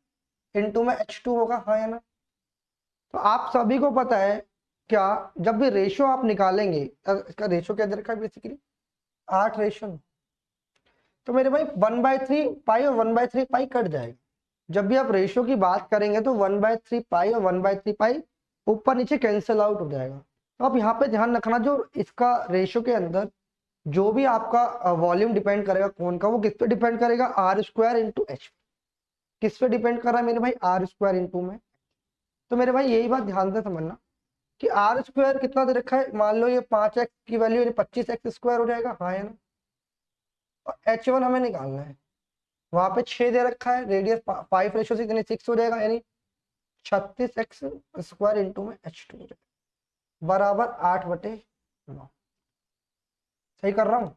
इंटू में H2 होगा, हाँ या ना? तो आप सभी को पता है क्या, जब भी रेशियो आप निकालेंगे, इसका रेशियो क्या दे रखा है बेसिकली? 8:9। तो मेरे भाई 1/3 पाई और 1/3 पाई कट जाएगा। जब भी आप रेशियो की बात करेंगे तो 1/3 पाई और 1/3 पाई ऊपर नीचे कैंसिल आउट हो जाएगा। तो आप यहाँ पे ध्यान रखना, जो इसका रेशियो के अंदर जो भी आपका वॉल्यूम डिपेंड करेगा कौन का, वो किस पे डिपेंड करेगा? R square into H. किस पे डिपेंड कर रहा है मेरे भाई? आर स्क्वायर इंटू में। तो मेरे भाई यही बात ध्यान से समझना कि आर स्क्वायर कितना दे रखा है, मान लो ये 5x की वैल्यू यानी 25x स्क्वायर हो जाएगा, हाँ या ना? और H1 हमें निकालना है, वहां पे 6 दे रखा है, रेडियस 5/6 हो जाएगा, यानी 36x स्क्वायर इंटू में H2 हो जाएगा। बराबर 8/9। सही कर रहा हूँ?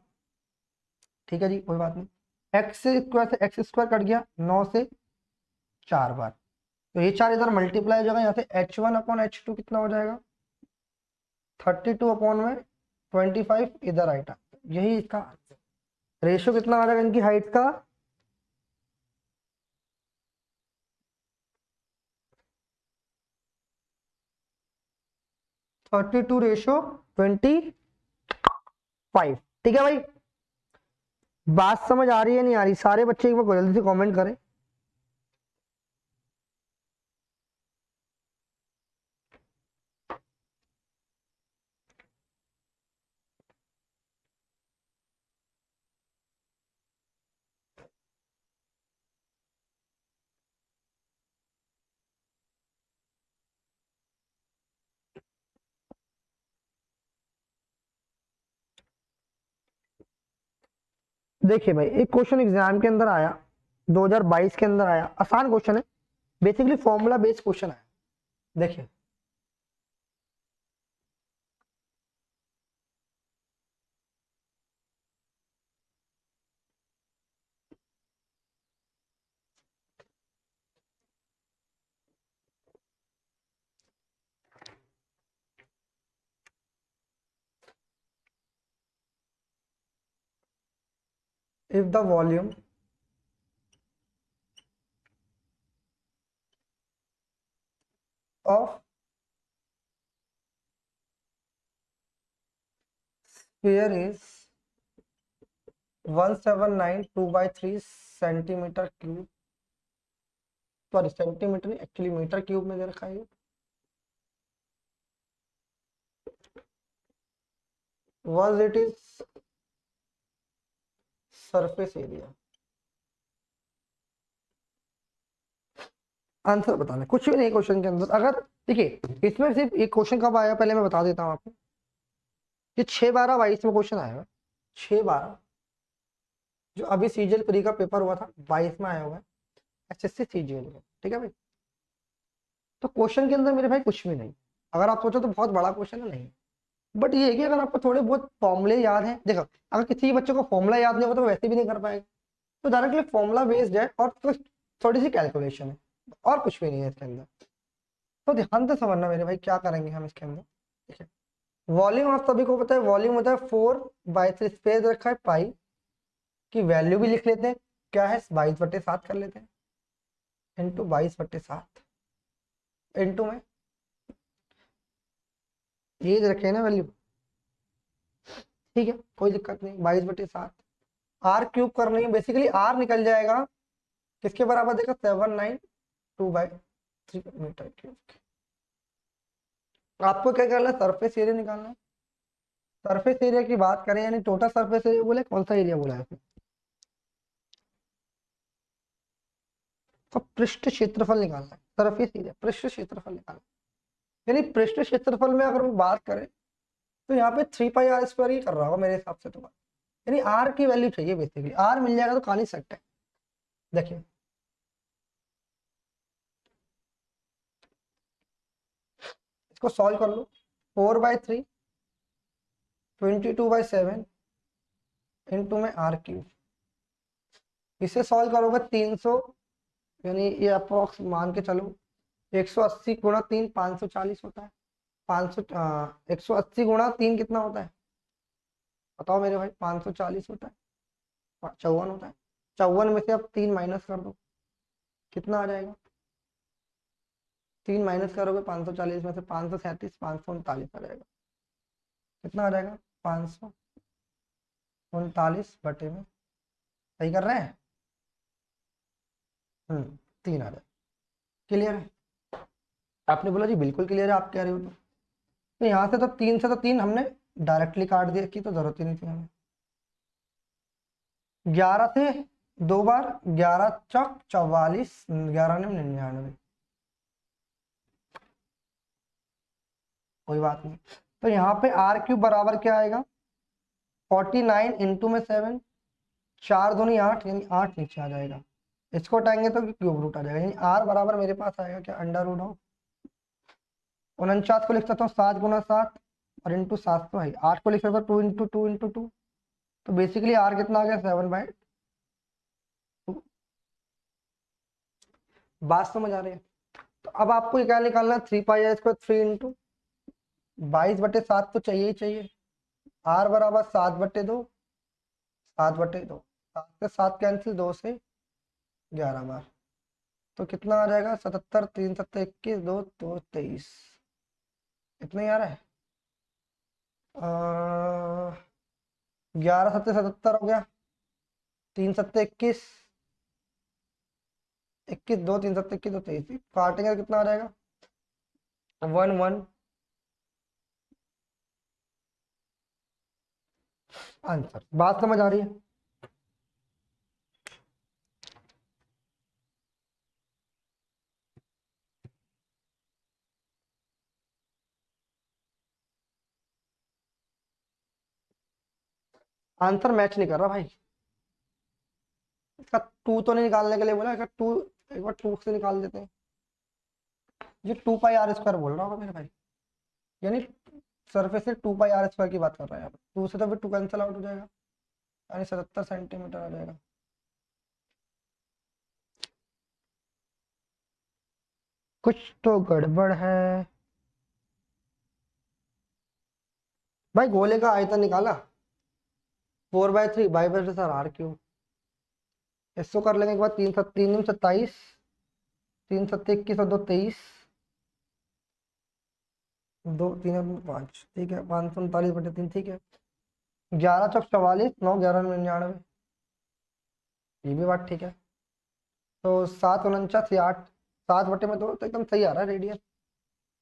ठीक है जी, कोई बात नहीं। एक्स स्क्वायर से एक्स स्क्वायर कट गया 9 से 4 बार, तो ये 4 इधर मल्टीप्लाई हो जाएगा, यहाँ से h1/h2 कितना हो जाएगा 32/25 इधर आएगा। यही इसका रेशियो कितना आ जाएगा इनकी हाइट का 32:25। ठीक है भाई, बात समझ आ रही है नहीं आ रही? सारे बच्चे एक बार जल्दी से कमेंट करें। देखिए भाई, एक क्वेश्चन एग्जाम के अंदर आया, 2022 के अंदर आया, आसान क्वेश्चन है, बेसिकली फॉर्मूला बेस्ड क्वेश्चन आया। देखिए if the volume of sphere is 1792/3 centimetre cube, sorry centimetre नहीं, एक्चुअली मीटर क्यूब में दे रखा है, was it is surface area. Answer बताना, कुछ भी नहीं क्वेश्चन के अंदर। अगर देखिए इसमें सिर्फ एक क्वेश्चन कब आया पहले मैं बता देता हूँ आपको, ये 6/12/22 में क्वेश्चन आया है, 6/12 जो अभी सीजीएल प्री का पेपर हुआ था 22 में आया हुआ है, एसएससी सीजीएल में। ठीक है भाई, तो क्वेश्चन के अंदर मेरे भाई कुछ भी नहीं, अगर आप सोचो तो बहुत बड़ा क्वेश्चन है नहीं, बट ये है कि अगर आपको थोड़े बहुत फॉर्मूले याद हैं, देखो अगर किसी बच्चे को फॉर्मूला याद नहीं होगा तो वैसे भी नहीं कर पाएगा, तो डायरेक्टली फॉर्मूला बेस्ड है और थोड़ी सी कैलकुलेशन है, और कुछ भी नहीं है इसके अंदर। तो ध्यान से समझना मेरे भाई, क्या करेंगे हम इसके अंदर। ठीक है, वॉल्यूम आप सभी को पता है, वॉल्यूम होता है 4/3, स्पेस रखा है पाई की वैल्यू भी लिख लेते हैं, क्या है 22/7 कर लेते हैं, इंटू 22/7 इंटू में ये रखे ना वैल्यू। ठीक है, कोई दिक्कत नहीं, 22/7 आर क्यूब करने में बेसिकली आर निकल जाएगा किसके बराबर देखा 792/3 मीटर क्यूब। आपको क्या करना है, सरफेस एरिया निकालना है। सरफेस एरिया की बात करें यानी टोटल सरफेस एरिया बोले, कौन सा एरिया बोला है, तो पृष्ठ क्षेत्रफल निकालना है, सरफेस एरिया पृष्ठ क्षेत्रफल निकालना है। यानी पृष्ठ क्षेत्रफल में अगर हम बात करें तो यहाँ पे 3πr² ही कर रहा होगा मेरे हिसाब से, तो यानी आर की वैल्यू चाहिए, बेसिकली आर मिल जाएगा तो कहानी सेट है। देखिए इसको सॉल्व कर लो, 4/3 22/7 इंटू में आर क्यूब, इसे सॉल्व करोगे 300, यानी ये अप्रोक्स मान के चलो 180 गुणा 3 540 होता है, 180 गुणा 3 कितना होता है बताओ मेरे भाई, 540 होता है, 54 होता है, 54 में से आप 3 माइनस कर दो, कितना आ जाएगा, 3 माइनस करोगे 540 में से 537, 539 आ जाएगा, कितना आ जाएगा 539 में, सही कर रहे हैं, 3 आ जाएगा। क्लियर है? आपने बोला जी बिल्कुल क्लियर है, आप कह रहे हो तो यहाँ से तो 3 से तो 3 हमने डायरेक्टली काट दिया, की तो जरूरत ही नहीं थी हमें। 11 से 2 बार, 11 चौक 44, 11 ने 99, कोई बात नहीं। तो यहाँ पे आर क्यूब बराबर क्या आएगा 49 इंटू में 7, 4 दूनी 8, यानी 8 नीचे आ जाएगा, इसको हटाएंगे तो क्यूब रूट आ जाएगा, यानी आर बराबर मेरे पास आएगा क्या, अंडर रूट ऑफ 49 को लिख सकता हूँ 7 गुना 7 और इंटू 7 तो है 8 को लिख सकता हूँ 2 इंटू 2 इंटू 2। तो बेसिकली आर कितना आ गया 7/2। बात समझ आ रही है। तो अब आपको ये क्या निकालना है 3 पाई आर स्क्वायर 3 इंटू 22/7 तो चाहिए ही चाहिए। आर बराबर 7/2 7/2 7 से 7 कैंसिल 2 से 11 बार। तो कितना आ जाएगा 77 3 7 21 2 2 23 इतना ही आ रहा है। 11 7 77 हो गया 3 7 21 21 2 3 7 21 2 23 काटेंगे तो कितना आ जाएगा 1 1 आंसर। बात समझ आ रही है। आंसर मैच नहीं कर रहा भाई। इसका 2 तो नहीं निकालने के लिए बोला, इसका 2 एक बार 2 से निकाल देते हैं। ये 2 पाई आर स्क्वायर बोल रहा होगा मेरे भाई, यानी सरफेस से 2 पाई आर स्क्वायर की बात कर रहा है। 2 से तो फिर 2 कैंसिल आउट हो जाएगा, यानी 77 सेंटीमीटर आ जाएगा। कुछ तो गड़बड़ है भाई। गोले का आयतन निकाला 4/3 बाई सर R³ इसको कर लेंगे एक बार 3 7 3 27 3 7 21 और 2 23 2 3 5 ठीक है 539/3 ठीक है। 11 चौक 44 9 11 99 ये भी बात ठीक है। तो 7 49 से 8 7/2 तो एकदम सही आ रहा है रेडियन।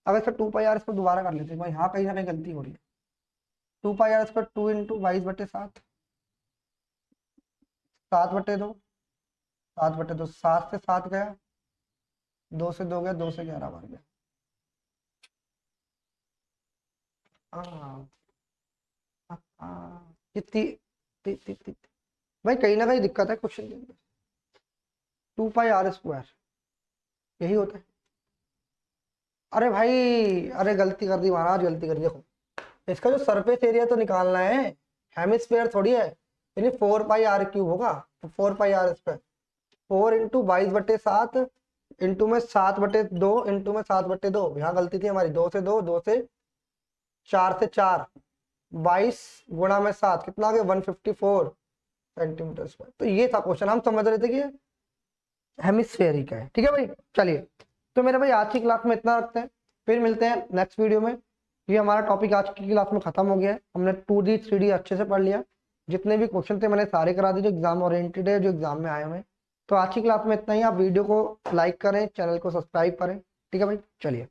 अब इसका 2 पाई आर इसको दोबारा कर लेते हैं भाई। हाँ कहीं ना कहीं गलती हो रही है। 2 पाई आर इसका 2 इंटू 22/7 7/2 7/2 7 से 7 गया 2 से 2 गया 2 से 11 बन गया। हाँ हाँ ये भाई कहीं ना कहीं दिक्कत है क्वेश्चन के अंदर। 2 पाई आर स्क्वायर यही होता है। अरे भाई अरे गलती कर दी महाराज, गलती कर दी। देखो इसका जो सरफेस एरिया तो निकालना है, हेमिस्फीयर थोड़ी है। यानी 4 पाई आर³ होगा। तो 4 पाई आर स्क्वायर 4 इंटू 22/7 इंटू में 7/2 इंटू में 7/2। यहाँ गलती थी हमारी 2 से 2 2 से 4 से 4 22 गुणा में 7 कितना आ गया 154 सेंटीमीटर स्क्वायर। तो ये था क्वेश्चन, हम समझ रहे थे कि हेमिस्फीयर ही का है। ठीक है भाई चलिए। तो मेरे भाई आज की क्लास में इतना रखते हैं, फिर मिलते हैं नेक्स्ट वीडियो में। ये हमारा टॉपिक आज की क्लास में खत्म हो गया है। हमने 2D 3D अच्छे से पढ़ लिया। जितने भी क्वेश्चन थे मैंने सारे करा दिए जो एग्जाम ओरिएंटेड है, जो एग्जाम में आए हुए हैं। तो आज की क्लास में इतना ही। आप वीडियो को लाइक करें, चैनल को सब्सक्राइब करें। ठीक है भाई चलिए।